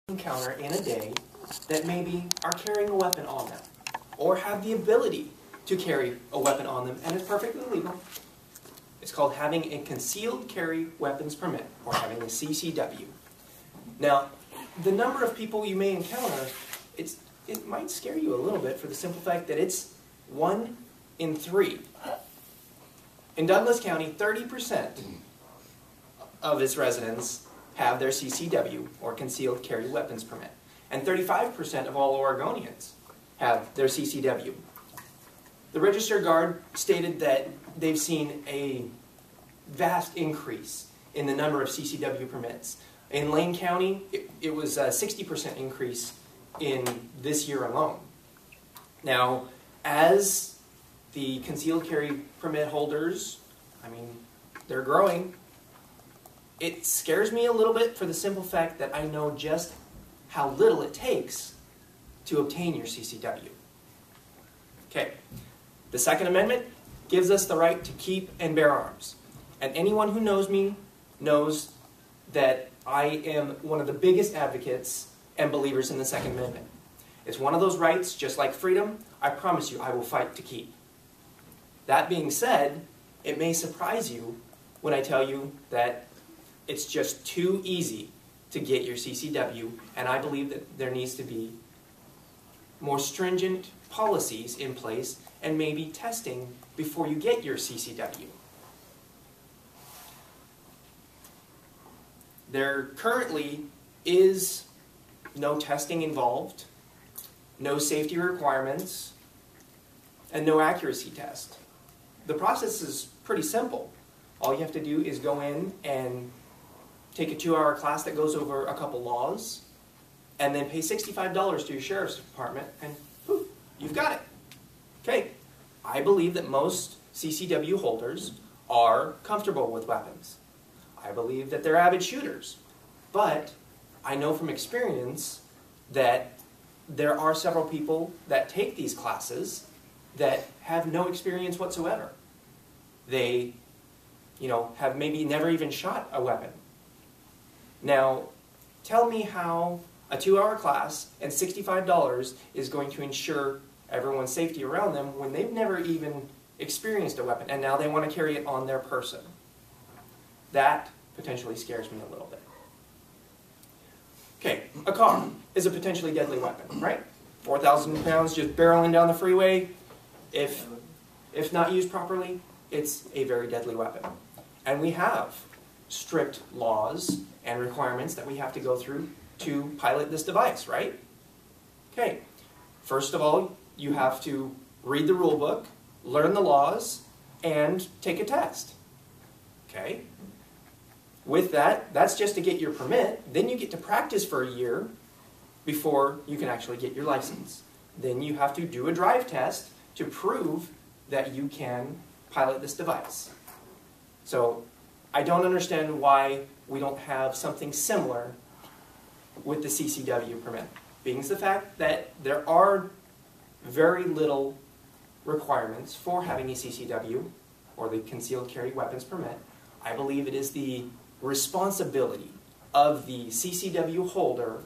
encounter in a day that maybe are carrying a weapon on them, or have the ability to carry a weapon on them, and it's perfectly legal. It's called having a concealed carry weapons permit, or having a CCW. Now, the number of people you may encounter, it might scare you a little bit for the simple fact that it's 1 in 3. In Douglas County, 30% of its residents have their CCW, or concealed carry weapons permit. And 35% of all Oregonians have their CCW. The Register Guard stated that they've seen a vast increase in the number of CCW permits. In Lane County, it was a 60% increase in this year alone. Now, as the concealed carry permit holders, they're growing, it scares me a little bit for the simple fact that I know just how little it takes to obtain your CCW. Okay, the Second Amendment gives us the right to keep and bear arms. And anyone who knows me knows that I am one of the biggest advocates and believers in the Second Amendment. It's one of those rights, just like freedom, I promise you I will fight to keep. That being said, it may surprise you when I tell you that it's just too easy to get your CCW, and I believe that there needs to be more stringent policies in place and maybe testing before you get your CCW. There currently is no testing involved, no safety requirements, and no accuracy test. The process is pretty simple. All you have to do is go in and take a 2-hour class that goes over a couple laws, and then pay $65 to your sheriff's department, and poof, you've got it. Okay, I believe that most CCW holders are comfortable with weapons. I believe that they're avid shooters, but I know from experience that there are several people that take these classes that have no experience whatsoever. They, have maybe never even shot a weapon. Now, tell me how a 2-hour class and $65 is going to ensure everyone's safety around them when they've never even experienced a weapon, and now they want to carry it on their person. That potentially scares me a little bit. Okay, a car is a potentially deadly weapon, right? 4,000 pounds just barreling down the freeway. If not used properly, it's a very deadly weapon. And we have strict laws and requirements that we have to go through to pilot this device, right? Okay, first of all, you have to read the rule book, learn the laws, and take a test. Okay? With that, that's just to get your permit. Then you get to practice for a year before you can actually get your license. Then you have to do a drive test to prove that you can pilot this device. So I don't understand why we don't have something similar with the CCW permit, being the fact that there are very little requirements for having a CCW, or the concealed carry weapons permit. I believe it is the responsibility of the CCW holder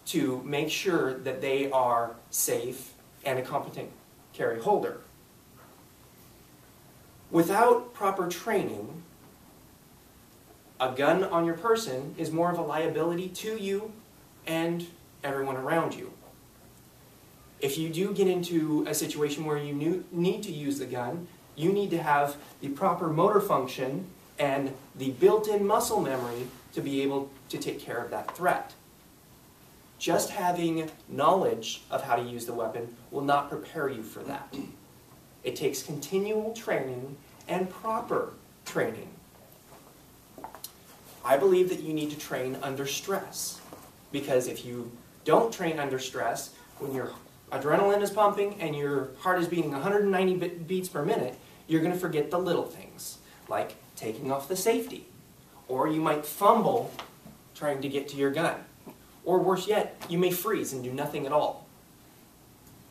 to make sure that they are safe and a competent carry holder. Without proper training, a gun on your person is more of a liability to you and everyone around you. If you do get into a situation where you need to use the gun, you need to have the proper motor function and the built-in muscle memory to be able to take care of that threat. Just having knowledge of how to use the weapon will not prepare you for that. It takes continual training and proper training. I believe that you need to train under stress, because if you don't train under stress, when your adrenaline is pumping and your heart is beating 190 beats per minute, you're going to forget the little things, like taking off the safety. Or you might fumble trying to get to your gun. Or worse yet, you may freeze and do nothing at all.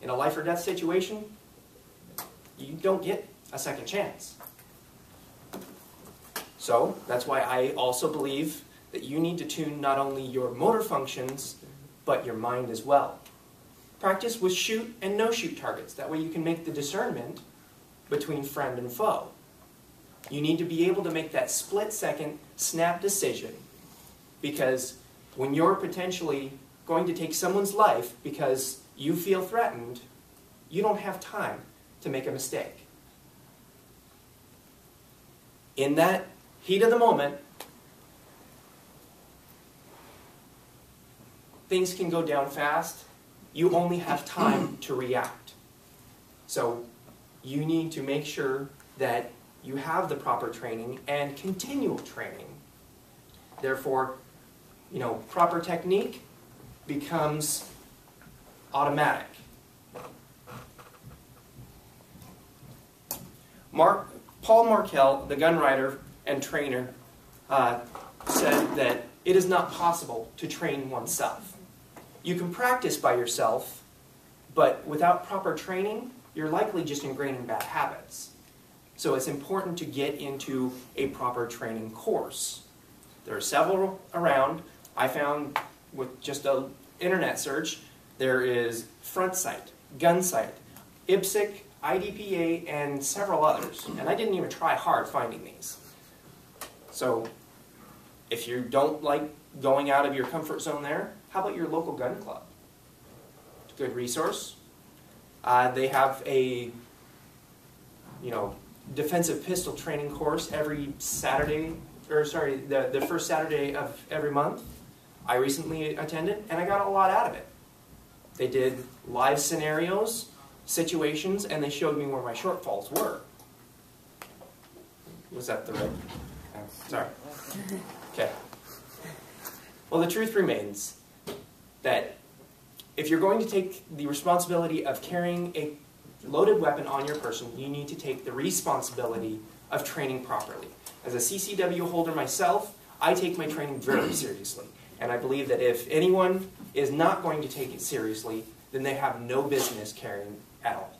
In a life or death situation, you don't get a second chance. So that's why I also believe that you need to tune not only your motor functions, but your mind as well. Practice with shoot and no-shoot targets. That way you can make the discernment between friend and foe. You need to be able to make that split-second snap decision, because when you're potentially going to take someone's life because you feel threatened, you don't have time to make a mistake. In that heat of the moment, things can go down fast. You only have time to react. So you need to make sure that you have the proper training and continual training. Therefore, proper technique becomes automatic. Paul Markel, the gun writer and trainer, said that it is not possible to train oneself. You can practice by yourself, but without proper training, you're likely just ingraining bad habits. So it's important to get into a proper training course. There are several around. I found with just an internet search, there is Front Sight, Gun Sight, IPSC, IDPA, and several others. And I didn't even try hard finding these. So if you don't like going out of your comfort zone there, how about your local gun club? It's a good resource. They have a defensive pistol training course every Saturday, the first Saturday of every month. I recently attended, and I got a lot out of it. They did live scenarios, situations, and they showed me where my shortfalls were. Was that the right? Sorry. Okay. Well, the truth remains that if you're going to take the responsibility of carrying a loaded weapon on your person, you need to take the responsibility of training properly. As a CCW holder myself, I take my training very seriously. And I believe that if anyone is not going to take it seriously, then they have no business carrying at all.